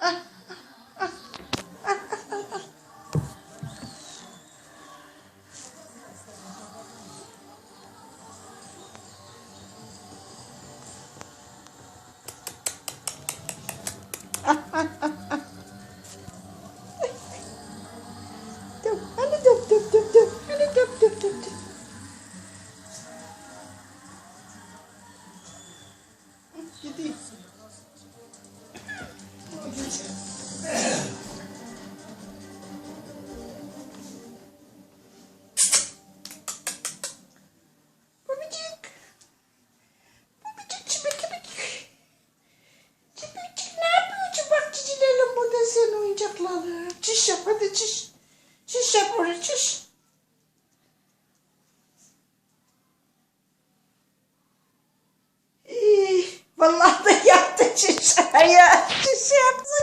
Ah, dur. Hadi dur dur dur dur. Hadi dur dur dur dur. Gideyim. Babacık. Babacık çibik. Çipicik ne yapıyorsun? Bak cicilerim burada senin oyuncakları. Çiş yap hadi çiş. Çiş yap oraya çiş. Vallahi da yaptı çiş. Ya çiş yaptı.